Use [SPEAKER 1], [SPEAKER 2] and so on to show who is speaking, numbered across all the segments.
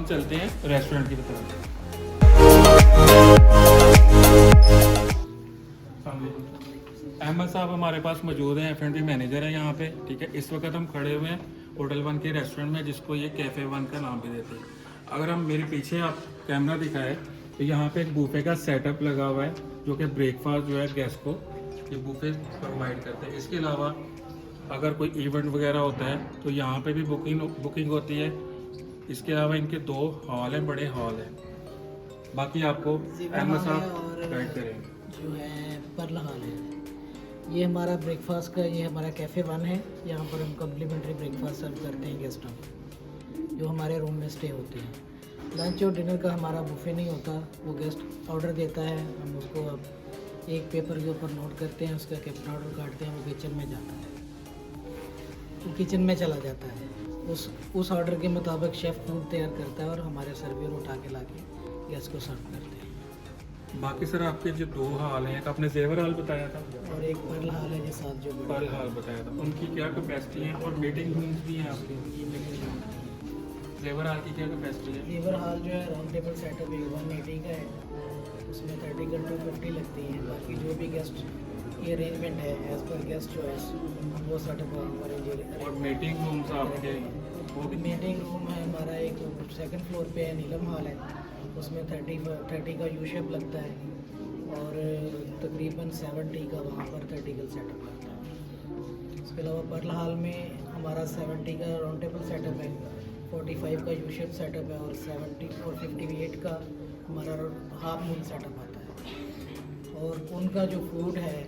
[SPEAKER 1] चलते हैं रेस्टोरेंट की तरफ। अहमद साहब हमारे पास मौजूद हैं, F&B मैनेजर हैं यहाँ पे, ठीक है। इस वक्त हम खड़े हुए हैं होटल वन के रेस्टोरेंट में, जिसको ये कैफ़े वन का नाम भी देते हैं। अगर हम मेरे पीछे आप कैमरा दिखाए तो यहाँ पे एक बूफे का सेटअप लगा हुआ है, जो कि ब्रेकफास्ट जो है गेस्ट को ये बूफे प्रोवाइड करते हैं। इसके अलावा अगर कोई इवेंट वगैरह होता है तो यहाँ पे भी बुकिंग होती है। इसके अलावा इनके 2 हॉल हैं, बड़े हॉल हैं। बाकी आपको अहमद साहब गाइड करेंगे।
[SPEAKER 2] जो है पर्ल हॉल है, ये हमारा ब्रेकफास्ट का, ये हमारा कैफ़े वन है। यहाँ पर हम कम्प्लीमेंट्री ब्रेकफास्ट सर्व करते हैं गेस्टों को जो हमारे रूम में स्टे होते हैं। लंच और डिनर का हमारा बुफे नहीं होता, वो गेस्ट ऑर्डर देता है, हम उसको अब एक पेपर के ऊपर नोट करते हैं, उसका कैप्टन ऑर्डर काटते हैं, वो किचन में जाता है, वो किचन में चला जाता है। उस ऑर्डर के मुताबिक शेफ़ फूड तैयार करता है और हमारे सर्वियर उठा के ला के गेस्ट को सर्व करते हैं।
[SPEAKER 1] बाकी सर आपके जो 2 हॉल हैं, एक आपने जेवर हॉल बताया था
[SPEAKER 2] और एक पर्ल हॉल है, जिस साथ जो
[SPEAKER 1] पर्ल हॉल बताया था, उनकी क्या कैपेसिटी है और मीटिंग रूम्स भी हैं आपके? जेवर हॉल की क्या कैपेसिटी है?
[SPEAKER 2] लीवर हॉल जो है राउंड टेबल सेटअप 180 का है, उसमें 30 का 250 लगती हैं। बाकी जो भी गेस्ट की अरेंजमेंट है एज पर गेस्ट चॉइस, वो सेटअप अरेंज।
[SPEAKER 1] और मीटिंग रूम्स आपके वो
[SPEAKER 2] मीटिंग रूम है हमारा, एक सेकंड फ्लोर पे है, नीलम हॉल है, उसमें 30 का यू शेप लगता है और तकरीबन 70 का वहाँ पर 30 का सेटअप लगता है। इसके अलावा पर्ल हॉल में हमारा 70 का राउंड टेबल सेटअप है, 45 का यू शेप सेटअप है और 70 और 58 का हमारा हाफ मून सेटअप आता है। और उनका जो फूड है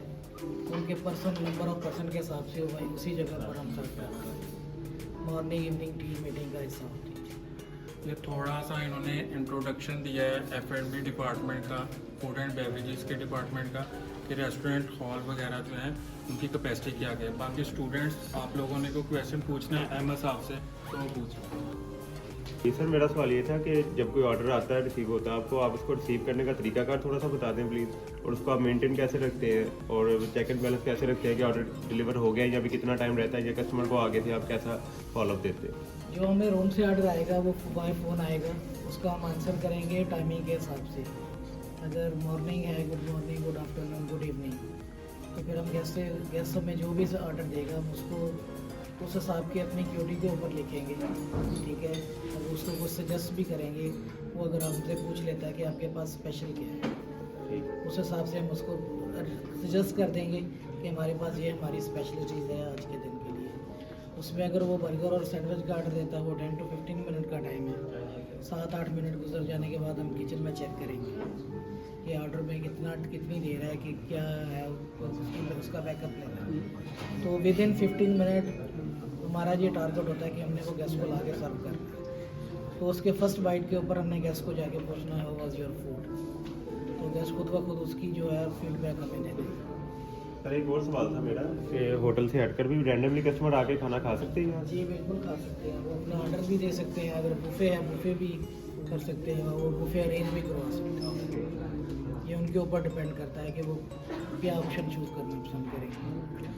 [SPEAKER 2] उनके पर्सन नंबर ऑफ पर्सन के हिसाब से वही उसी जगह पर हम सर्व करते हैं। मॉर्निंग इवनिंग टी मीटिंग का हिस्सा होती है।
[SPEAKER 1] ये थोड़ा सा इन्होंने इंट्रोडक्शन दिया है F&B डिपार्टमेंट का, फूड एंड बेवरेजेस के डिपार्टमेंट का, कि रेस्टोरेंट हॉल वगैरह जो हैं उनकी कैपेसिटी क्या है। बाकी स्टूडेंट्स आप लोगों ने कोई क्वेश्चन पूछना है अहमद साहब से तो वो पूछो।
[SPEAKER 3] जी सर, मेरा सवाल ये था कि जब कोई ऑर्डर आता है, रिसीव होता है, आपको आप उसको रिसीव करने का तरीकाकार थोड़ा सा बता दें प्लीज़, और उसको आप मेंटेन कैसे रखते हैं और चेक एंड बैलेंस कैसे रखते हैं कि ऑर्डर डिलीवर हो गया या अभी कितना टाइम रहता है, या कस्टमर को आगे से आप कैसा फॉलोअप देते हैं?
[SPEAKER 2] जो हमें रूम से ऑर्डर आएगा वो बाय फ़ोन आएगा, उसका हम आंसर करेंगे टाइमिंग के हिसाब से। अगर मॉर्निंग है, good morning, good afternoon, good evening, तो फिर हम गेस्ट हमें जो भी ऑर्डर देगा हम उसको उस हिसाब के अपनी क्यूटी के ऊपर लिखेंगे, ठीक है। और उसको कुछ सजेस्ट भी करेंगे, वो अगर हमसे पूछ लेता है कि आपके पास स्पेशल क्या है, उस हिसाब से हम उसको सजेस्ट कर देंगे कि हमारे पास ये हमारी स्पेशल चीज़ है आज के दिन के लिए। उसमें अगर वो बर्गर और सैंडविच का ऑर्डर देता है, वो 10 to 15 मिनट का टाइम है। 7-8 मिनट गुजर जाने के बाद हम किचन में चेक करेंगे कि ऑर्डर में कितनी देर है, कि क्या है, उसका बैकअप लेना है। तो विद इन 15 मिनट हमारा ये टारगेट होता है कि हमने वो गेस्ट को ला के सर्व करना है। तो उसके फर्स्ट बाइट के ऊपर हमने गेस्ट को जाके पूछना है, हाउ वाज योर फूड, तो गेस्ट खुद ब खुद उसकी जो है फीडबैक हमें दे देगा।
[SPEAKER 3] सर एक और सवाल था मेरा कि होटल से हटकर भी रैंडमली कस्टमर आके खाना खा सकते हैं?
[SPEAKER 2] जी बिल्कुल खा सकते हैं, वो अपना ऑर्डर भी दे सकते हैं। अगर बुफे है, बुफे भी कर सकते हैं, वो बुफे अरेंज भी करवा सकते हैं। ये उनके ऊपर डिपेंड करता है कि वो क्या ऑप्शन चूज़ करना पसंद करेंगे।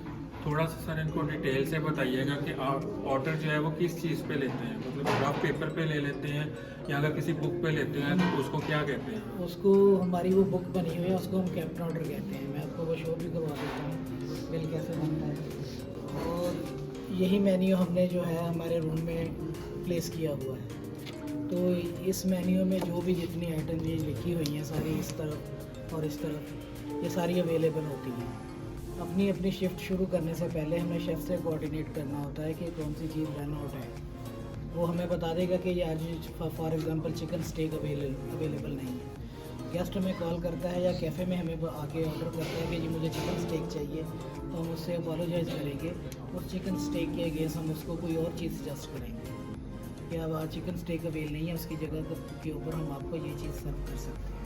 [SPEAKER 1] थोड़ा सा सर इनको डिटेल से बताइएगा कि आप ऑर्डर जो है वो किस चीज़ पे लेते हैं, मतलब रफ पेपर पे ले लेते हैं या अगर किसी बुक पे लेते हैं तो उसको क्या कहते हैं?
[SPEAKER 2] उसको हमारी वो बुक बनी हुई है, उसको हम कैप्टन ऑर्डर कहते हैं। मैं आपको वो शो भी करवा देता हूँ बिल कैसे बनता है। और यही मेन्यू हमने जो है हमारे रूम में प्लेस किया हुआ है। तो इस मेन्यू में जो भी जितनी आइटम ये लिखी हुई हैं सारी इस तरफ और इस तरफ, ये सारी अवेलेबल होती हैं। अपनी अपनी शिफ्ट शुरू करने से पहले हमें शेफ़ से कोऑर्डिनेट करना होता है कि कौन सी चीज़ रन आउट है। वो हमें बता देगा कि ये आज for example chicken steak available नहीं है। गेस्ट हमें कॉल करता है या कैफ़े में हमें आके ऑर्डर करता है कि जी मुझे चिकन स्टेक चाहिए, तो हम उससे अपोलोजाइज़ करेंगे और चिकन स्टेक के अगेंस्ट हम उसको कोई और चीज़ सजेस्ट करेंगे कि अब आज चिकन स्टेक अवेल नहीं है, उसकी जगह के ऊपर हम आपको ये चीज़ सर्व कर सकते हैं।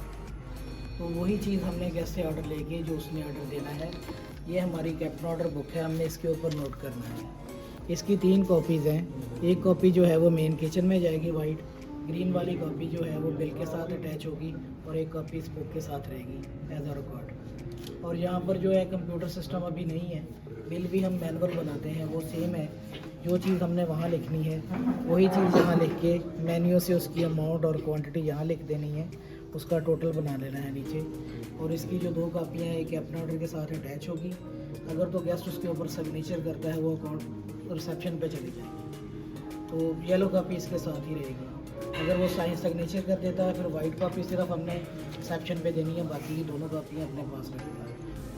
[SPEAKER 2] तो वही चीज़ हमने गेस्ट से ऑर्डर लेके जो उसने ऑर्डर देना है, ये हमारी कैप्टन ऑर्डर बुक है, हमने इसके ऊपर नोट करना है। इसकी 3 कॉपीज़ हैं। एक कॉपी जो है वो मेन किचन में जाएगी वाइट, ग्रीन वाली कॉपी जो है वो बिल के साथ अटैच होगी और एक कॉपी इस बुक के साथ रहेगी एज अ रिकॉर्ड। और यहाँ पर जो है कंप्यूटर सिस्टम अभी नहीं है, बिल भी हम मैनुअल बनाते हैं, वो सेम है जो चीज़ हमने वहाँ लिखनी है वही चीज़ यहाँ लिख के मेन्यू से उसकी अमाउंट और क्वांटिटी यहाँ लिख देनी है, उसका टोटल बना लेना है नीचे। और इसकी जो 2 कापियाँ हैं, एक अपने ऑर्डर के साथ अटैच होगी। अगर तो गेस्ट उसके ऊपर सिग्नेचर करता है वो अकाउंट रिसेप्शन पे चली जाएगी, तो येलो कापी इसके साथ ही रहेगी। अगर वो साइन सिग्नेचर कर देता है फिर वाइट कापी सिर्फ हमने रिसेप्शन पे देनी है, बाकी की दोनों कापियाँ अपने पास रखनी है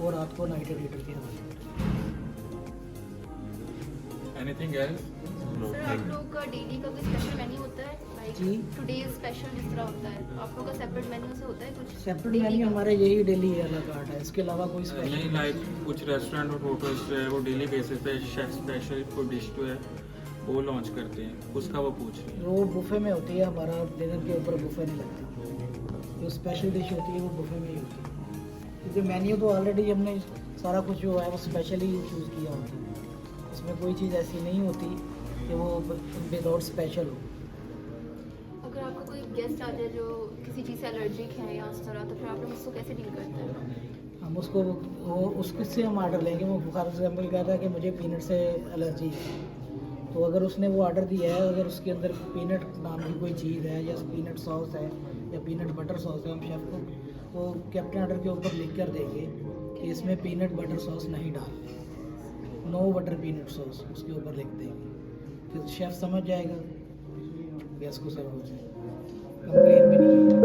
[SPEAKER 2] और रात को नाइट एडिटर के हवाले।
[SPEAKER 1] Anything else?
[SPEAKER 4] सर आप लोगों का डेली का कोई स्पेशल मेन्यू होता है?
[SPEAKER 2] जी।
[SPEAKER 4] लाइक टुडे स्पेशल जिस तरह होता है, आप लोगों का सेपरेट मेन्यू से होता है कुछ?
[SPEAKER 2] सेपरेट
[SPEAKER 4] daily
[SPEAKER 2] मेन्यू
[SPEAKER 4] का?
[SPEAKER 2] हमारे यही डेली वाला कार्ड है, इसके अलावा कोई
[SPEAKER 1] नहीं,
[SPEAKER 2] स्पेशल
[SPEAKER 1] लाइक कुछ रेस्टोरेंट और होटल्स जो है वो डेली बेसिस पे शेफ स्पेशल कोई डिश जो है वो लॉन्च करते हैं, उसका वो पूछ रही है।
[SPEAKER 2] वो बुफे में होती है, हमारा डिनर के ऊपर बुफे नहीं लगता। जो स्पेशल डिश होती है वो बुफे में ही होती है, क्योंकि मेन्यू तो ऑलरेडी हमने सारा कुछ जो है वो स्पेशली चूज़ किया होता है। इसमें कोई चीज़ ऐसी नहीं होती कि वो विदाउट स्पेशल हो।
[SPEAKER 4] अगर आपका कोई गेस्ट आ जाए जो किसी चीज़ से एलर्जिक है या उस तरह, तो फिर आप लोग उसको कैसे डील करते हैं?
[SPEAKER 2] हम उसको वो उससे हम आर्डर लेंगे। वो फॉर एग्जाम्पल कह रहा है कि मुझे पीनट से एलर्जी है, तो अगर उसने वो आर्डर दिया है, अगर उसके अंदर पीनट नाम की कोई चीज़ है या पीनट सॉस है या पीनट बटर सॉस है, हम शेफ़ को वो कैप्टन ऑर्डर के ऊपर लिख कर देंगे कि इसमें पीनट बटर सॉस नहीं डालनी, नो बटर पीनट सॉस उसके ऊपर लिख देंगे, फिर शेफ़ समझ जाएगा, गैस को सर्व हो जाएगा, कंप्लेन भी नहीं होगा।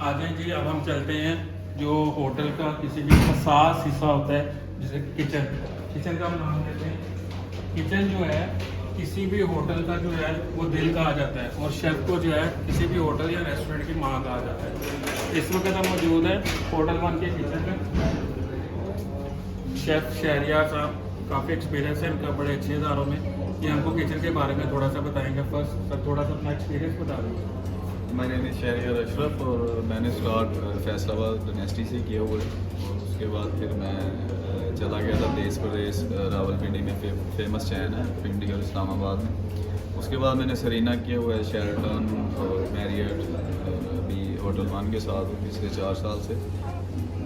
[SPEAKER 1] आ जाएं जी, अब हम चलते हैं जो होटल का किसी भी हसास हिस्सा होता है, जैसे किचन का हम नाम लेते हैं। किचन जो है किसी भी होटल का जो है वो दिल कहा जाता है, और शेफ़ को जो है किसी भी होटल या रेस्टोरेंट की माँ कहा जाता है। इस वक्त हम मौजूद है होटल 1 के किचन में। शेफ़ शहरियार साहब, काफ़ी एक्सपीरियंस है इनका बड़े अच्छे इदारों में, ये हमको किचन के बारे में थोड़ा सा बताएंगे। फर्स्ट सर थोड़ा सा अपना एक्सपीरियंस बता दें।
[SPEAKER 5] मेरा नेम शहरियार अशरफ और मैंने स्टार्ट फैसलाबाद डिनेस्टी से किया हुआ है, और उसके बाद फिर मैं चला गया था देश प्रदेश रावलपिंडी में फेमस चैन है पिंडी और इस्लामाबाद में। उसके बाद मैंने सरीना किया हुआ है, शेरटन और मैरियट, अभी होटल 1 के साथ पिछले 4 साल से।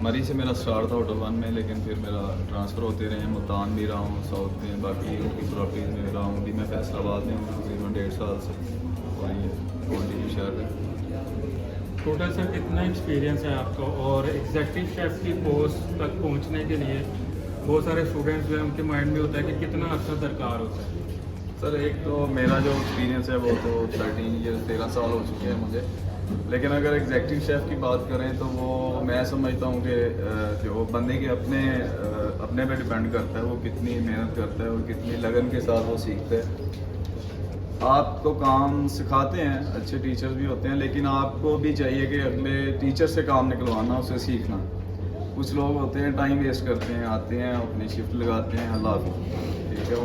[SPEAKER 5] मरी से मेरा स्टार्ट था होटल 1 में, लेकिन फिर मेरा ट्रांसफ़र होते रहे, मुल्तान भी रहा हूँ, साउथ में, बाकी उनकी प्रॉपर्टीज़ में रहा हूँ। अभी मैं फैसलाबाद में हूँ तकरीबन 1.5 साल से, और ये कॉन्टिन्यू शहर है।
[SPEAKER 1] टोटल सर कितना एक्सपीरियंस है आपका, और एग्जेक्टिव शेफ़ की पोस्ट तक पहुंचने के लिए बहुत सारे स्टूडेंट्स जो है उनके माइंड में होता है कि कितना अर्सा दरकार होता है?
[SPEAKER 5] सर एक तो मेरा जो एक्सपीरियंस है वो तो 13 साल हो चुके हैं मुझे, लेकिन अगर एग्जैक्टिव शेफ़ की बात करें तो वो मैं समझता हूँ कि जो बंदे के अपने पे डिपेंड करता है, वो कितनी मेहनत करता है और कितनी लगन के साथ वो सीखता है। आपको काम सिखाते हैं, अच्छे टीचर्स भी होते हैं, लेकिन आपको भी चाहिए कि अगले टीचर से काम निकलवाना, उसे सीखना। कुछ लोग होते हैं टाइम वेस्ट करते हैं, आते हैं अपनी शिफ्ट लगाते हैं, अल्लाह ठीक है,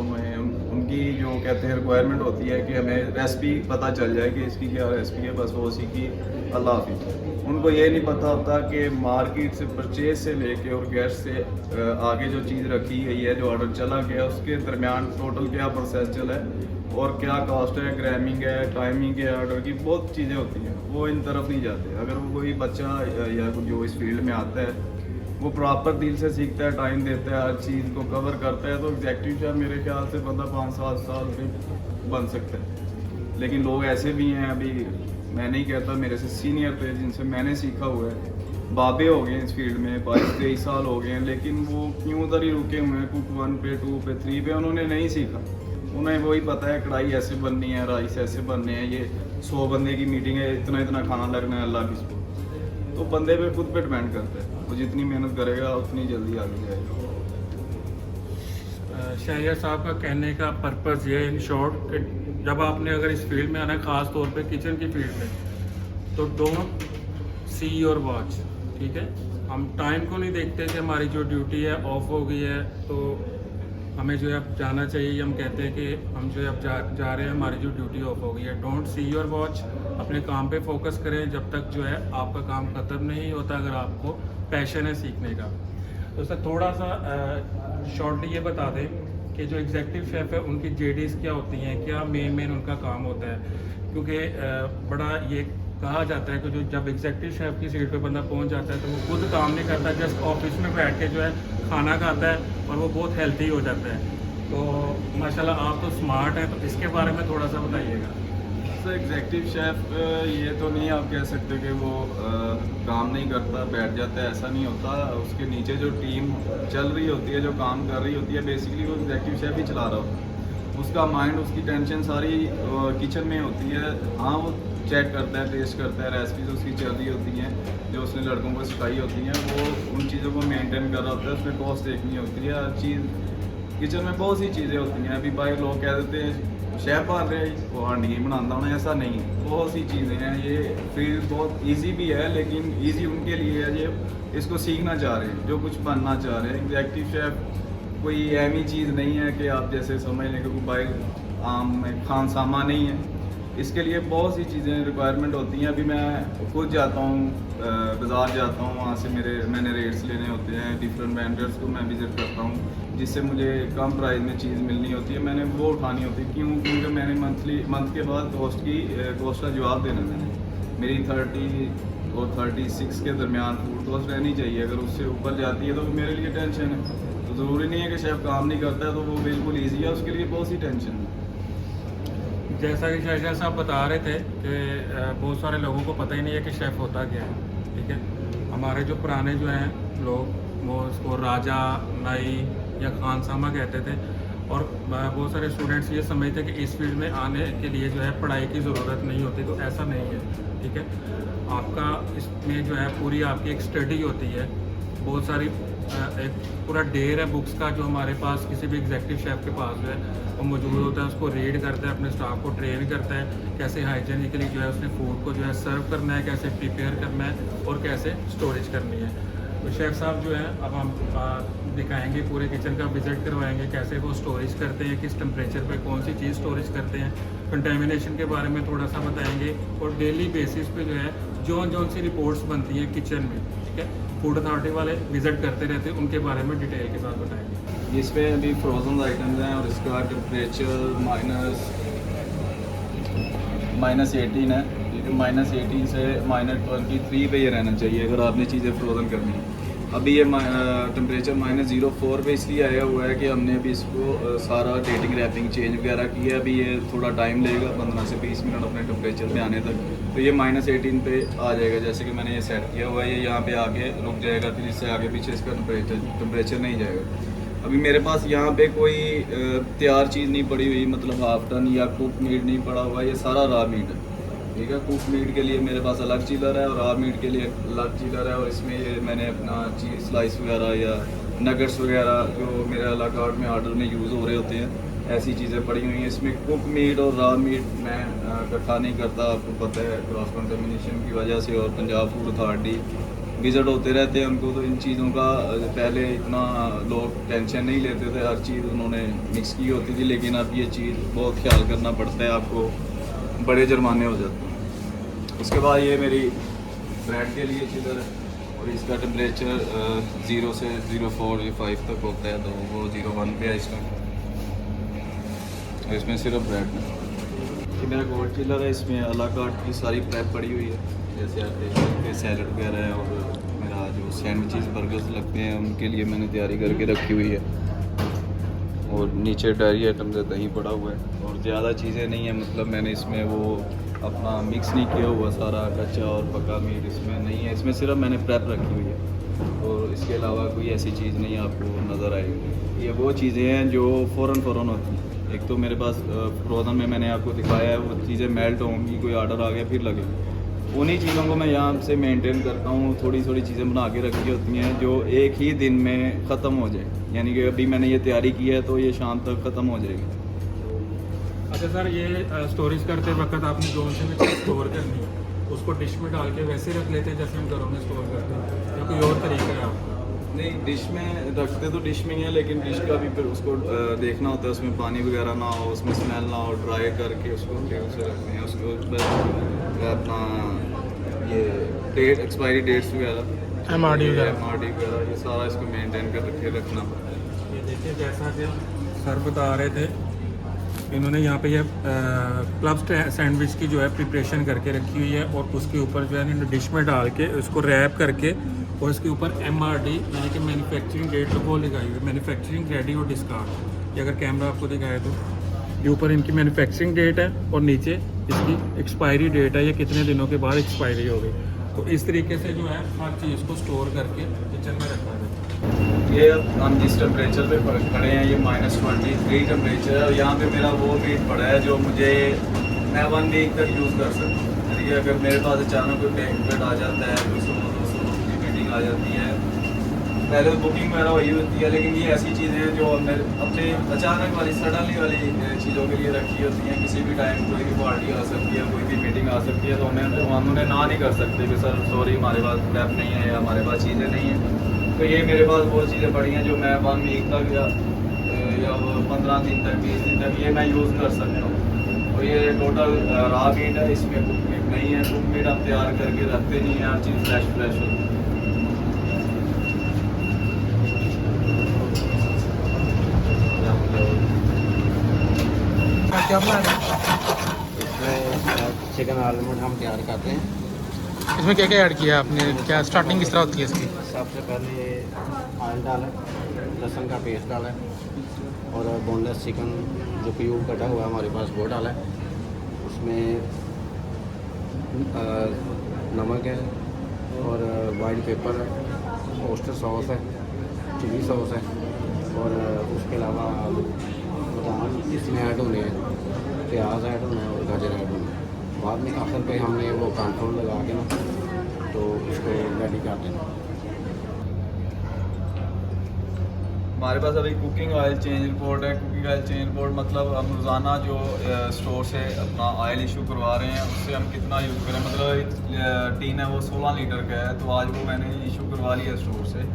[SPEAKER 5] उनकी जो कहते हैं रिक्वायरमेंट होती है कि हमें रेसिपी पता चल जाए कि इसकी क्या रेसिपी है, बस वो उसी की अल्लाह हाफिज़। उनको ये नहीं पता होता कि मार्केट से परचेज से लेके और गेस्ट से आगे जो चीज़ रखी गई है, जो ऑर्डर चला गया, उसके दरमियान टोटल क्या प्रोसेस चला है और क्या कॉस्ट है, ग्रामिंग है, टाइमिंग है, ऑर्डर की बहुत चीज़ें होती हैं, वो इन तरफ नहीं जाते। अगर वो कोई बच्चा या जो इस फील्ड में आता है वो प्रॉपर दिल से सीखता है, टाइम देता है, हर चीज़ को कवर करता है, तो एग्जैक्टिव शेफ मेरे ख्याल से बंदा 5-7 साल में बन सकता है। लेकिन लोग ऐसे भी हैं, अभी मैं नहीं कहता, मेरे से सीनियर थे जिनसे मैंने सीखा हुआ है, बाबे हो गए इस फील्ड में, 22-23 साल हो गए हैं, लेकिन वो क्यों उधर ही रुके हुए हैं, कुक 1 पे, 2 पे, 3 पे, उन्होंने नहीं सीखा। उन्हें वही पता है कढ़ाई ऐसे बननी है, राइस ऐसे बनने हैं, ये 100 बंदे की मीटिंग है, इतना इतना खाना लगना है, अल्लाह किसको। तो बंदे पे खुद पे डिपेंड करता है, वो जितनी मेहनत करेगा उतनी जल्दी आगे जाएगा।
[SPEAKER 1] शहरियार साहब का कहने का पर्पज़ ये है इन शॉर्ट कि जब आपने अगर इस फील्ड में आना है, ख़ास तौर पे किचन की फील्ड में, तो डोंट सी योर वॉच, ठीक है। हम टाइम को नहीं देखते कि हमारी जो ड्यूटी है ऑफ हो गई है तो हमें जो है अब जाना चाहिए, हम कहते हैं कि हम जो है अब जा रहे हैं, हमारी जो ड्यूटी ऑफ हो गई है। डोंट सी योर वॉच, अपने काम पे फोकस करें जब तक जो है आपका काम ख़त्म नहीं होता, अगर आपको पैशन है सीखने का। तो सर थोड़ा सा शॉर्टली ये बता दें कि जो एग्जेक्टिव शेफ़ है उनकी जेडीज़ क्या होती हैं, क्या मेन उनका काम होता है, क्योंकि बड़ा ये कहा जाता है कि जो जब एग्जेक्टिव शेफ़ की सीट पे बंदा पहुंच जाता है तो वो खुद काम नहीं करता, जस्ट ऑफिस में बैठ के जो है खाना खाता है और वो बहुत हेल्थी हो जाता है। तो माशाल्लाह आप तो स्मार्ट हैं, तो इसके बारे में थोड़ा सा बताइएगा।
[SPEAKER 5] तो एग्जैक्टिव शेफ ये तो नहीं आप कह सकते कि वो काम नहीं करता, बैठ जाता है, ऐसा नहीं होता। उसके नीचे जो टीम चल रही होती है, जो काम कर रही होती है, बेसिकली वो एग्जैक्टिव शेफ ही चला रहा होता है। उसका माइंड, उसकी टेंशन सारी किचन में होती है। हाँ, वो चेक करता है, टेस्ट करता है, रेसिपीज उसकी चल रही होती हैं जो उसने लड़कों को सिखाई होती हैं, वो उन चीज़ों को मेंटेन कर रहा होता है। उसमें कॉस्ट देखनी होती है, हर चीज़ किचन में बहुत सी चीज़ें होती हैं। अभी भाई लोग कह देते हैं शेफ बन रहे हैं, वो हांडी बनाता होना, ऐसा नहीं है। बहुत सी चीज़ें हैं, ये फील्ड बहुत इजी भी है, लेकिन इजी उनके लिए है जो इसको सीखना चाह रहे हैं, जो कुछ बनना चाह रहे हैं। एग्जैक्टिव शेफ कोई अहमी चीज़ नहीं है कि आप जैसे समझ लें कि भाई आम खानसामा नहीं है। इसके लिए बहुत सी चीज़ें रिक्वायरमेंट होती हैं। अभी मैं खुद जाता हूँ, बाज़ार जाता हूँ, वहाँ से मैंने रेट्स लेने होते हैं, डिफरेंट वेंडर्स को मैं विज़िट करता हूँ, जिससे मुझे कम प्राइस में चीज़ मिलनी होती है। मैंने वो उठानी होती है। क्यों? क्योंकि मैंने मंथ के बाद कॉस्ट का जवाब देना है। मेरी 30 और 36 के दरमियान फूड कॉस्ट रहनी चाहिए। अगर उससे ऊपर जाती है तो मेरे लिए टेंशन है। तो ज़रूरी नहीं है कि शेफ़ काम नहीं करता है तो वो बिल्कुल ईजी है, उसके लिए बहुत सी टेंशन है।
[SPEAKER 1] जैसा कि शायद साहब बता रहे थे कि बहुत सारे लोगों को पता ही नहीं है कि शेफ़ होता क्या है। ठीक है, हमारे जो पुराने जो हैं लोग, वो उसको राजा, नाई या खानसामा कहते थे, और बहुत सारे स्टूडेंट्स ये समझते हैं कि इस फील्ड में आने के लिए जो है पढ़ाई की ज़रूरत नहीं होती। तो ऐसा नहीं है। ठीक है, आपका इसमें जो है पूरी आपकी एक स्टडी होती है, बहुत सारी एक पूरा ढेर है बुक्स का जो हमारे पास किसी भी एग्जेक्टिव शेफ़ के पास जो है वो मौजूद होता है। उसको रीड करता है, अपने स्टाफ को ट्रेन करता है कैसे हाइजीनिकली जो है उसने फूड को जो है सर्व करना है, कैसे प्रिपेयर करना है और कैसे स्टोरेज करनी है। तो शेफ़ साहब जो है अब हम दिखाएंगे, पूरे किचन का विजिट करवाएंगे, कैसे वो स्टोरेज करते हैं, किस टेम्परेचर पे कौन सी चीज़ स्टोरेज करते हैं, कंटेमिनेशन के बारे में थोड़ा सा बताएंगे, और डेली बेसिस पे जो है जौन सी रिपोर्ट्स बनती हैं किचन में, ठीक है, फूड अथॉरिटी वाले विजिट करते रहते हैं, उनके बारे में डिटेल के साथ बताएंगे।
[SPEAKER 5] इसमें अभी फ्रोजन आइटम्स हैं और इसका टेम्परेचर -18 है। -18 से -23 पे ये रहना चाहिए अगर आपने चीज़ें फ्रोज़न करनी है। अभी ये टेम्परेचर -04 पे इसलिए आया हुआ है कि हमने अभी इसको सारा डेटिंग रैपिंग चेंज वगैरह की है। अभी ये थोड़ा टाइम लगेगा, 15 से 20 मिनट अपने टेम्परेचर पे आने तक। तो ये -18 पे आ जाएगा। जैसे कि मैंने ये सेट किया हुआ है, ये यहाँ पे आके रुक जाएगा, फिर इससे आगे पीछे इसका टेम्परेचर नहीं जाएगा। अभी मेरे पास यहाँ पे कोई तैयार चीज़ नहीं पड़ी हुई, मतलब हाफ टन या कुक मीट नहीं पड़ा हुआ, ये सारा रॉ मीट है। ठीक है, कुक मीट के लिए मेरे पास अलग चिलर है और रॉ मीट के लिए अलग चिलर है। और इसमें ये मैंने अपना चीज़ स्लाइस वगैरह या नगट्स वगैरह जो मेरे अलग आर्ट में ऑर्डर में यूज़ हो रहे होते हैं, ऐसी चीज़ें पड़ी हुई हैं। इसमें कुक मीट और रॉ मीट मैं इकट्ठा नहीं करता, आपको पता है क्रॉस कंटामिनेशन की वजह से। और पंजाब फूड अथॉरिटी विज़िट होते रहते हैं उनको, तो इन चीज़ों का पहले इतना लोग टेंशन नहीं लेते थे, हर चीज़ उन्होंने मिक्स की होती थी। लेकिन अब ये चीज़ बहुत ख्याल करना पड़ता है, आपको बड़े जुर्माने हो जाते हैं। उसके बाद ये मेरी ब्रेड के लिए चिलर है और इसका टेम्परेचर 0 से 0.45 तक होता है, तो वो 0.1 पे है इसमें। इसमें सिर्फ ब्रेड है। ये मेरा गोल्ड चिलर है, इसमें अलग काट की सारी प्रेप पड़ी हुई है, जैसे आप देख सकते हैं सैलड वगैरह है। और मेरा जो सैंडविचेस बर्गर्स लगते हैं उनके लिए मैंने तैयारी करके रखी हुई है। और नीचे डायरी आइटम से दही पड़ा हुआ है और ज़्यादा चीज़ें नहीं है, मतलब मैंने इसमें वो अपना मिक्स नहीं किया हुआ, सारा कच्चा और पका मीट इसमें नहीं है। इसमें सिर्फ मैंने प्रेप रखी हुई है और इसके अलावा कोई ऐसी चीज़ नहीं आपको नज़र आएगी। ये वो चीज़ें हैं जो फ़ौरन होती हैं। एक तो मेरे पास फ्रोज़न में मैंने आपको दिखाया है, वो चीज़ें मेल्ट होंगी, कोई ऑर्डर आ गया फिर लगे, उन्हीं चीज़ों को मैं यहाँ से मेंटेन करता हूँ। थोड़ी चीज़ें बना के रखी होती हैं जो एक ही दिन में ख़त्म हो जाए, यानी कि अभी मैंने ये तैयारी की है तो ये शाम तक ख़त्म हो जाएगी।
[SPEAKER 1] अच्छा सर, ये स्टोरेज करते वक्त आपने जो से भी चीज़ स्टोर करनी है उसको डिश में डाल के वैसे रख लेते हैं जैसे हम घरों में स्टोर करते हैं, या कोई और तरीका है आपका?
[SPEAKER 5] नहीं, डिश में रखते तो डिश में ही है, लेकिन डिश का भी फिर उसको देखना होता है, उसमें पानी वगैरह ना हो, उसमें स्मेल ना हो, ड्राई करके उसको से रखते हैं। उसके ऊपर अपना ये डेट, एक्सपायरी डेट्स वगैरह,
[SPEAKER 1] MRD
[SPEAKER 5] वगैरह, ये सारा इसको मेंटेन कर रखना।
[SPEAKER 1] ये देखिए, जैसा कि सर बता रहे थे, इन्होंने यहाँ पे ये क्लब सैंडविच की जो है प्रिपरेशन करके रखी हुई है और उसके ऊपर जो है इन्होंने डिश में डाल के उसको रैप करके और इसके ऊपर MRD यानी कि मैन्युफैक्चरिंग डेट वो लगाई हुई है, मैन्युफैक्चरिंग रेडी और डिस्कार्ड। ये अगर कैमरा आपको दिखाए तो ये ऊपर इनकी मैन्युफैक्चरिंग डेट है और नीचे इसकी एक्सपायरी डेट है, ये कितने दिनों के बाद एक्सपायरी हो गई। तो इस तरीके से जो है हर चीज़ को स्टोर करके किचन में रखा है।
[SPEAKER 5] ये हम जिस टेम्परेचर पे खड़े हैं ये -23 टेम्परेचर है और यहाँ पे मेरा वो मीट पड़ा है जो मुझे मैं 1 वीक तक यूज़ कर सकता हूँ। ठीक है, अगर मेरे पास अचानक कोई पेमेंट आ जाता है 200 की मीटिंग आ जाती है, पहले तो बुकिंग वगैरह वही होती है, लेकिन ये ऐसी चीज़ें हैं जो मेरे अपने अचानक वाली सडनली वाली चीज़ों के लिए रखी होती हैं। किसी भी टाइम कोई भी पार्टी आ सकती है, कोई भी मीटिंग आ सकती है, तो हम उन्हें ना नहीं कर सकते कि सर सॉरी हमारे पास लैब नहीं है या हमारे पास चीज़ें नहीं हैं। तो ये मेरे पास वो चीज़ें पड़ी हैं जो मैं 1 वीक तक या 15 दिन तक 20 दिन तक ये मैं यूज़ कर सकता हूँ। और ये टोटल रॉ मीट है, इसमें कुक मीट नहीं है। कुक मीट हम तैयार करके रखते नहीं हैं, हर चीज़ फ्रेश होती है।
[SPEAKER 2] क्या प्लान है?
[SPEAKER 6] इसमें चिकन आलमंड हम तैयार करते हैं।
[SPEAKER 2] इसमें क्या क्या ऐड किया आपने? क्या स्टार्टिंग किस तरह होती है इसकी?
[SPEAKER 6] सबसे पहले ऑयल डाला, लहसुन का पेस्ट डाला और बोनलेस चिकन जो क्यूब कटा हुआ है हमारे पास वो डाला है। उसमें नमक है और वाइट पेपर है, ओस्टर सॉस है, चिली सॉस है और उसके अलावा बादाम इसमें ऐड होने हैं, प्याज ऐड होना है और गाजर ऐड होना है। बाद में आखिर पे हमने वो कंट्रोल लगा के ना तो इसको रेडी कर देना।
[SPEAKER 5] हमारे पास अभी कुकिंग ऑयल चेंज रिपोर्ट है। कुकिंग ऑयल चेंज रिपोर्ट मतलब हम रोज़ाना जो स्टोर से अपना ऑयल इशू करवा रहे हैं उससे हम कितना यूज़ करें। मतलब टीन है वो 16 लीटर का है, तो आज वो मैंने इशू करवा लिया स्टोर से,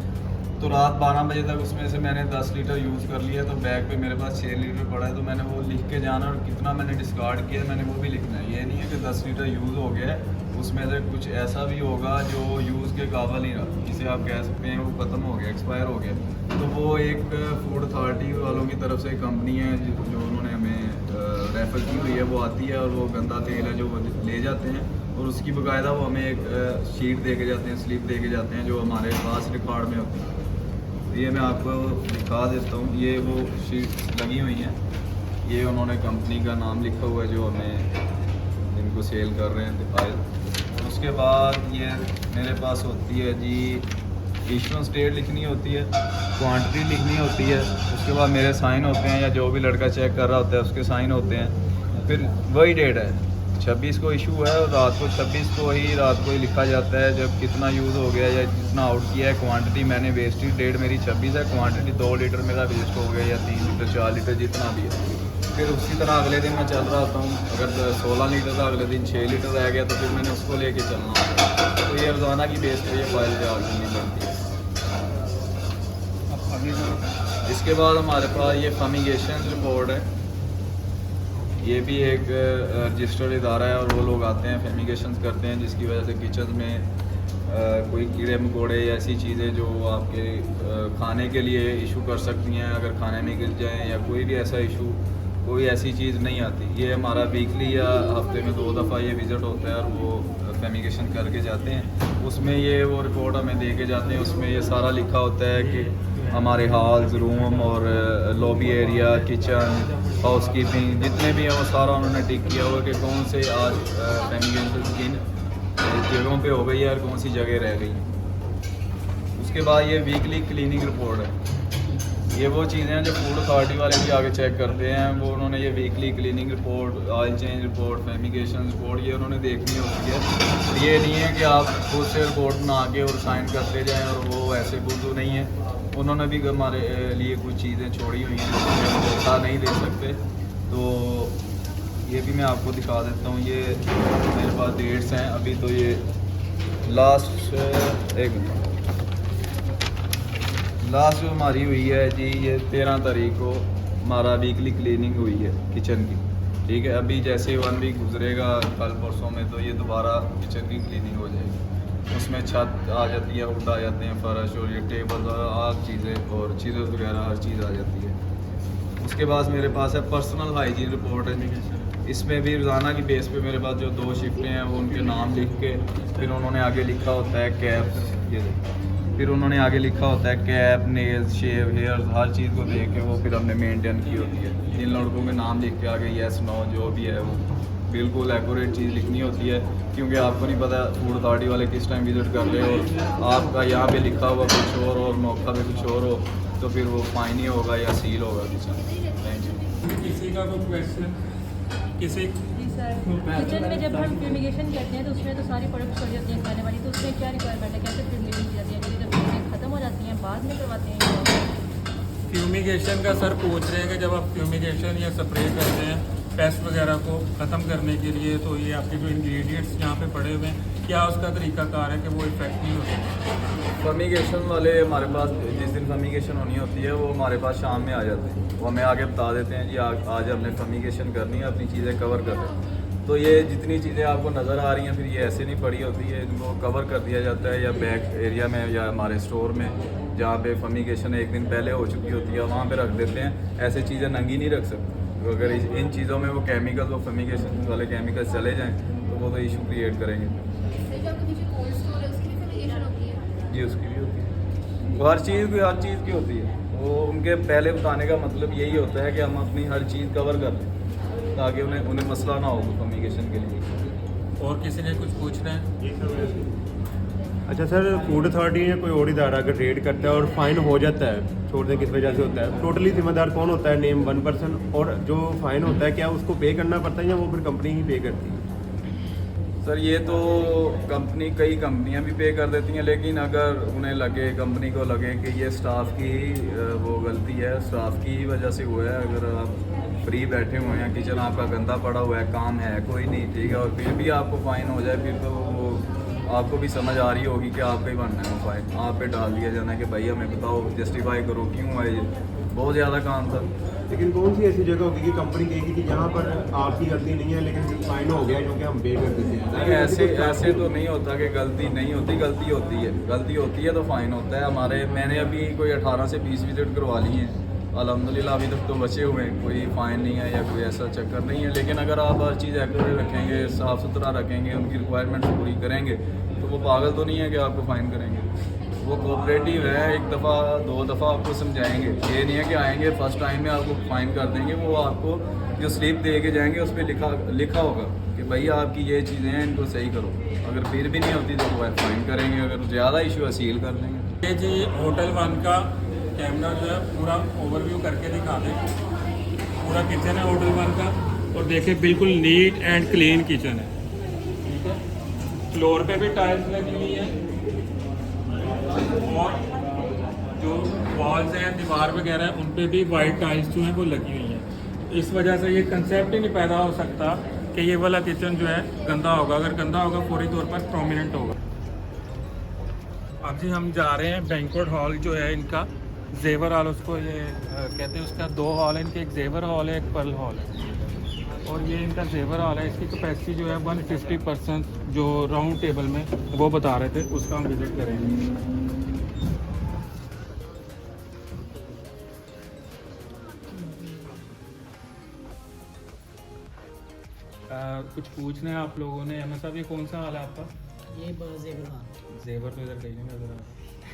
[SPEAKER 5] तो रात 12 बजे तक उसमें से मैंने 10 लीटर यूज़ कर लिया। तो बैग पे मेरे पास 6 लीटर पड़ा है, तो मैंने वो लिख के जाना और कितना मैंने डिस्कार्ड किया मैंने वो भी लिखना है। ये नहीं है कि 10 लीटर यूज़ हो गया है, उसमें से कुछ ऐसा भी होगा जो यूज़ के काबिल ही रहा, जिसे आप कह सकते हैं वो ख़त्म हो गया, एक्सपायर हो गया। तो वो एक फूड अथॉरिटी वालों की तरफ से कंपनी है जो उन्होंने हमें रेफ़र की हुई है, वो आती है और वो गंदा तेल है जो वो ले जाते हैं और उसकी बाकायदा वो हमें एक शीट दे के जाते हैं, स्लिप दे के जाते हैं जो हमारे पास रिकॉर्ड में होती है। ये मैं आपको दिखा देता हूँ, ये वो शीट लगी हुई हैं, ये उन्होंने कंपनी का नाम लिखा हुआ है जो हमें इनको सेल कर रहे हैं ऑयल। उसके बाद ये मेरे पास होती है जी इशुएंस डेट लिखनी होती है, क्वांटिटी लिखनी होती है, उसके बाद मेरे साइन होते हैं या जो भी लड़का चेक कर रहा होता है उसके साइन होते हैं। फिर वही डेट है 26 को इशू है और रात को 26 को ही रात को ही लिखा जाता है जब कितना यूज़ हो गया या कितना आउट किया है। क्वांटिटी मैंने वेस्टेज डेट मेरी 26 है, क्वांटिटी 2 लीटर मेरा वेस्ट हो गया या 3 लीटर 4 लीटर जितना भी है। फिर उसी तरह अगले दिन मैं चल रहा होता हूँ, अगर 16 लीटर था अगले दिन 6 लीटर रह गया तो फिर मैंने उसको लेके चलना होता है। तो ये रोज़ाना की बेस पर ये फाइल तैयार करनी पड़ती है। इसके बाद हमारे पास ये फमीगेशन रिपोर्ट है, ये भी एक रजिस्टर्ड इदारा है और वो लोग आते हैं फेमिगेशन करते हैं जिसकी वजह से किचन में कोई कीड़े मकोड़े या ऐसी चीज़ें जो आपके खाने के लिए इशू कर सकती हैं, अगर खाने में गिर जाएं या कोई भी ऐसा इशू, कोई ऐसी चीज़ नहीं आती। ये हमारा वीकली या हफ्ते में 2 दफ़ा ये विज़िट होता है और वो फेमिगेशन करके जाते हैं। उसमें ये वो रिपोर्ट हमें दे के जाते हैं, उसमें ये सारा लिखा होता है कि हमारे हॉल्स, रूम और lobby area, kitchen, house keeping जितने भी हैं वो सारा उन्होंने टिक किया हुआ कि कौन से आज फेमिगेशन किन जगहों पे हो गई है और कौन सी जगह रह गई है। उसके बाद ये वीकली क्लीनिंग रिपोर्ट है, ये वो चीज़ें हैं जो फूड अथॉरिटी वाले भी आगे चेक करते हैं। वो उन्होंने ये weekly cleaning report, oil change report, fumigation report ये उन्होंने देखनी होती है। ये नहीं है कि आप खुद से रिपोर्ट बना के और साइन करते जाएँ और वो ऐसे बुद्धू नहीं है। उन्होंने भी हमारे लिए कुछ चीज़ें छोड़ी हुई हैं जिसमें हम बता नहीं दे सकते, तो ये भी मैं आपको दिखा देता हूँ। ये मेरे पास डेट्स हैं अभी, तो ये लास्ट जो हमारी हुई है जी ये 13 तारीख को हमारा वीकली क्लीनिंग हुई है किचन की। ठीक है, अभी जैसे 1 वीक गुजरेगा कल परसों में तो ये दोबारा किचन की क्लीनिंग हो जाएगी। उसमें छत आ जाती है, उड़ आ जाते हैं फर्श और ये टेबल और आग चीज़ें और चीज़ें वगैरह हर चीज़ आ जाती है। उसके बाद मेरे पास है पर्सनल हाइजीन रिपोर्ट है, इसमें भी रोज़ाना की बेस पे मेरे पास जो 2 शिफ्टें हैं वो उनके नाम लिख के फिर उन्होंने आगे लिखा होता है कैप्स, ये फिर उन्होंने आगे लिखा होता है कैप, नेल्स, शेव, हेयर, हर चीज़ को देख के वो फिर हमने मेंटेन की होती है। जिन लड़कों के नाम लिख के आगे येस नो जो भी है वो बिल्कुल एक्यूरेट चीज़ लिखनी होती है, क्योंकि आपको नहीं पता फूड अथॉरिटी वाले किस टाइम विजिट कर रहे हो, आपका यहाँ पे लिखा हुआ कुछ और मौका पे कुछ और हो, तो फिर वो फाइन ही होगा या सील होगा किचन। Thank you.
[SPEAKER 1] किसी का कोई क्वेश्चन? किसी
[SPEAKER 7] जी सर, किचन में जब हम फ्यूमिगेशन करते हैं तो उसमें तो सारी प्रोडक्ट्स पड़ जाती हैं खाने वाली, तो उसमें क्या रिक्वायरमेंट है, कैसे फ्यूमिगेशन की जाती है? क्योंकि जब चीज़ें खत्म हो जाती हैं बाद में करवाते हैं।
[SPEAKER 1] फ्यूमिगेशन का सर पूछ रहे हैं कि जब आप फ्यूमिगेशन या स्प्रे करते हैं पेस्ट वगैरह को ख़त्म करने के लिए, तो ये आपके जो इंग्रेडिएंट्स यहाँ पे पड़े हुए हैं, क्या उसका तरीकाकार है कि वो इफेक्ट नहीं होता?
[SPEAKER 5] फर्मिगेशन वाले हमारे पास जिस दिन फर्मिगेशन होनी होती है वो हमारे पास शाम में आ जाते हैं, वो हमें आगे बता देते हैं जी आज हमने फर्मिगेशन करनी है, अपनी चीज़ें कवर कर रहे हैं। तो ये जितनी चीज़ें आपको नज़र आ रही हैं फिर ये ऐसे नहीं पड़ी होती है, इनको कवर कर दिया जाता है या बैक एरिया में या हमारे स्टोर में जहाँ पे फर्मिगेशन एक दिन पहले हो चुकी होती है वहाँ पे रख देते हैं। ऐसे चीज़ें नंगी नहीं रख सकते, तो अगर इन चीज़ों में वो केमिकल, वो फर्मिगेशन वाले केमिकल्स चले जाएँ तो वो तो इशू क्रिएट करेंगे।
[SPEAKER 4] सर, जो आपके पीछे कोल्ड स्टोर है उसकी भी फर्मिगेशन होती है?
[SPEAKER 5] जी उसकी भी होती है, वो हर चीज़ की होती है। वो उनके पहले बताने का मतलब यही होता है कि हम अपनी हर चीज़ कवर कर लें ताकि उन्हें मसला ना हो फर्मिगेशन के लिए।
[SPEAKER 1] और किसी ने कुछ पूछना है?
[SPEAKER 3] अच्छा सर, फूड अथॉरिटी या कोई और इदारा अगर रेड करता है और फाइन हो जाता है, छोड़ दें किस वजह से होता है, टोटली जिम्मेदार कौन होता है? Name one person. और जो फाइन होता है क्या उसको पे करना पड़ता है या वो फिर कंपनी ही पे करती है?
[SPEAKER 5] सर ये तो कई कंपनियां भी पे कर देती हैं, लेकिन अगर उन्हें लगे, कंपनी को लगे कि ये स्टाफ की वो गलती है, स्टाफ की ही वजह से हुआ है, अगर आप फ्री बैठे हुए हैं, किचन आपका गंदा पड़ा हुआ है, काम है कोई नहीं, ठीक है, और फिर भी आपको फ़ाइन हो जाए, फिर तो वो आपको भी समझ आ रही होगी कि आपका ही बनना है वो फ़ाइन, आप पे डाल दिया जाना है कि भाई हमें बताओ, जस्टिफाई करो क्यों है ये, बहुत ज़्यादा काम था।
[SPEAKER 3] लेकिन कौन सी ऐसी जगह होगी कि कंपनी कहेगी कि यहाँ पर आपकी गलती नहीं है लेकिन फाइन हो गया जो कि हम पे कर देते हैं?
[SPEAKER 5] नहीं, ऐसे तो नहीं होता कि गलती नहीं होती, गलती होती है तो फ़ाइन होता है। मैंने अभी कोई 18 से 20 विजिट करवा ली हैं, अल्हम्दुलिल्लाह अभी तक तो बचे हुए हैं, कोई फ़ाइन नहीं है या कोई ऐसा चक्कर नहीं है। लेकिन अगर आप हर चीज़ एक्यूरेट रखेंगे, साफ़ सुथरा रखेंगे, उनकी रिक्वायरमेंट्स पूरी करेंगे, तो वो पागल तो नहीं है कि आपको फ़ाइन करेंगे। वो कोऑपरेटिव है, एक दफ़ा 2 दफ़ा आपको समझाएंगे, ये नहीं है कि आएंगे फर्स्ट टाइम में आपको फ़ाइन कर देंगे। वो आपको जो स्लिप दे के जाएंगे उस पर लिखा होगा कि भाई आपकी ये चीज़ें हैं, इनको सही करो। अगर फिर भी नहीं होती तो वो फ़ाइन करेंगे, अगर ज़्यादा इशू है सील कर देंगे।
[SPEAKER 1] ये जी होटल वन का कैमरा जो है पूरा ओवरव्यू करके दिखा दे। पूरा किचन है होटल वन का, और देखिए बिल्कुल नीट एंड क्लीन किचन है, ठीक है। फ्लोर पे भी टाइल्स लगी हुई है, और जो वॉल्स हैं, दीवार वगैरह है, उन पे भी वाइट टाइल्स जो हैं वो लगी हुई हैं। इस वजह से ये कंसेप्ट ही नहीं पैदा हो सकता कि ये वाला किचन जो है गंदा होगा। अगर गंदा होगा फौरी तौर पर प्रोमिनेंट होगा। अब जी हम जा रहे हैं बैंक्वेट हॉल जो है इनका, जेवर हॉल उसको ये कहते हैं। उसका 2 हॉल है इनके, एक जेवर हॉल है, एक पर्ल हॉल है, और ये इनका जेवर हॉल है। इसकी कैपेसिटी जो है 150% जो राउंड टेबल में वो बता रहे थे, उसका हम विजिट करेंगे। कुछ पूछना है आप लोगों ने? अहमद साहब ये कौन सा हाल है आपका?
[SPEAKER 2] ये जेवर हाँ,
[SPEAKER 1] जेवर तो इधर कहीं नहीं नजर आ रहा।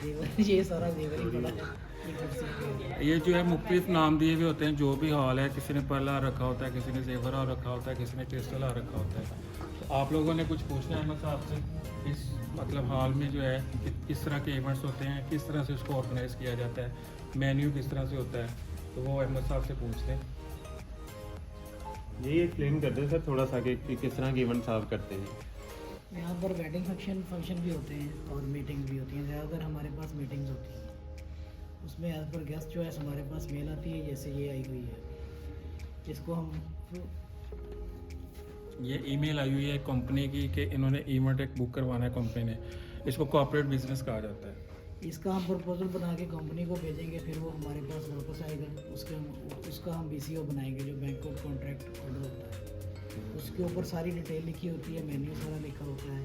[SPEAKER 2] जेवर ये सारा जेवर ही पड़ा है। ये कुर्सी पे है।
[SPEAKER 1] ये जो है मुख्तलिफ नाम दिए हुए होते हैं जो भी हॉल है। किसी ने पर्ल हॉल रखा होता है, किसी ने जेवर हॉल रखा होता है, किसी ने क्रिस्टल हॉल रखा होता है। तो आप लोगों ने कुछ पूछना है अहमद साहब से? इस मतलब हॉल में जो है किस तरह के इवेंट्स होते हैं, किस तरह से उसको ऑर्गेनाइज किया जाता है, मेन्यू किस तरह से होता है, तो वो अहमद साहब से पूछ लें।
[SPEAKER 3] यही एक्सप्लेन कर दें सर थोड़ा सा कि किस तरह के इवेंट्स आप करते हैं।
[SPEAKER 2] यहाँ पर वेडिंग फंक्शन भी होते हैं और मीटिंग भी होती हैं। ज़्यादातर हमारे पास मीटिंग्स होती हैं, उसमें एज पर गेस्ट चॉइस हमारे पास मेल आती है, जैसे ये आई हुई है। इसको हम
[SPEAKER 1] ये ईमेल आई हुई है कंपनी की कि इन्होंने इवेंट एक बुक करवाना है कंपनी ने। इसको कॉर्पोरेट बिजनेस कहा जाता है।
[SPEAKER 2] इसका हम प्रपोजल बना के कंपनी को भेजेंगे, फिर वो हमारे पास वापस आएगा। उसका हम BCO बनाएंगे, जो बैंकॉट कॉन्ट्रैक्ट ऑर्डर होता है। उसके ऊपर सारी डिटेल लिखी होती है, मेन्यू सारा लिखा होता है,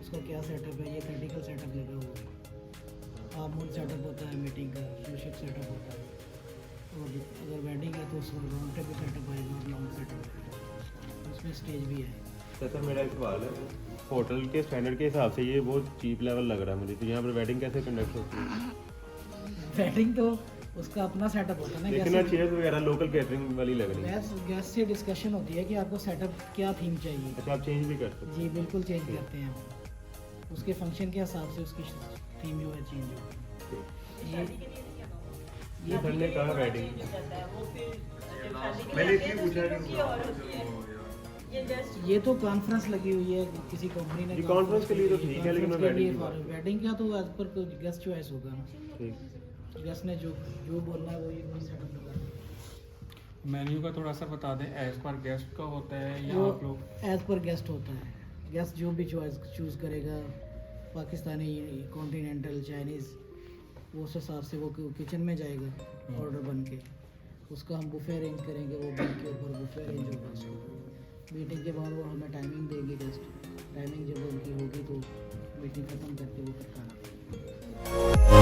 [SPEAKER 2] उसका क्या सेटअप है। ये क्रिटिकल सेटअप लगा हुआ है, आमूल सेटअप होता है, मीटिंग का सोशल सेटअप होता है, और अगर वेडिंग है तो उसमें राउंड टेबल सेटअप आएगा और लॉन्ग सेटअप आएगा, उसमें स्टेज भी है।
[SPEAKER 3] सर मेरा एक सवाल है, होटल के स्टैंडर्ड के हिसाब से ये बहुत चीप लेवल लग रहा है मुझे। तो यहाँ पर वेडिंग कैसे कंडक्ट होती है?
[SPEAKER 2] वेडिंग तो उसका अपना सेटअप होता है ना।
[SPEAKER 3] लेकिन चेयर्स वगैरह लोकल कैटरिंग वाली लग रही है।
[SPEAKER 2] गैस से डिस्कशन होती है कि आपको सेटअप क्या थीम चाहिए।
[SPEAKER 3] अच्छा, आप चेंज भी कर सकते
[SPEAKER 2] जी बिल्कुल चेंज करते हैं, उसके फंक्शन के हिसाब से उसकी थीम जो है चेंज होती है।
[SPEAKER 3] ये सर ने कहा वेडिंग, मैंने इसलिए पूछा कि
[SPEAKER 2] ये तो कॉन्फ्रेंस लगी हुई है किसी कंपनी ने।
[SPEAKER 3] जी, कॉन्फ्रेंस के लिए तो ठीक है, लेकिन मैं वेडिंग की बात-
[SPEAKER 2] वेडिंग का तो एज पर गेस्ट चॉइस होगा ना।
[SPEAKER 3] ठीक।
[SPEAKER 2] गेस्ट ने जो जो बोलना है वही सेटअप होगा।
[SPEAKER 1] मेन्यू का थोड़ा सा बता दें, एज पर गेस्ट का होता है या
[SPEAKER 2] वो
[SPEAKER 1] आप लोग?
[SPEAKER 2] एज पर गेस्ट होता है। गेस्ट जो भी चॉइस चूज़ करेगा, पाकिस्तानी, कॉन्टिनेंटल, चाइनीज़, वो उस हिसाब से वो किचन में जाएगा ऑर्डर बन के, उसका हम बुफे अरेंज करेंगे, वो बिल के ऊपर बुफे अरेंज होगा उसको। मीटिंग के बाद वो हमें टाइमिंग देंगे गेस्ट, टाइमिंग जब उनकी होगी तो मीटिंग ख़त्म करके वो फिर खाना खाएंगे।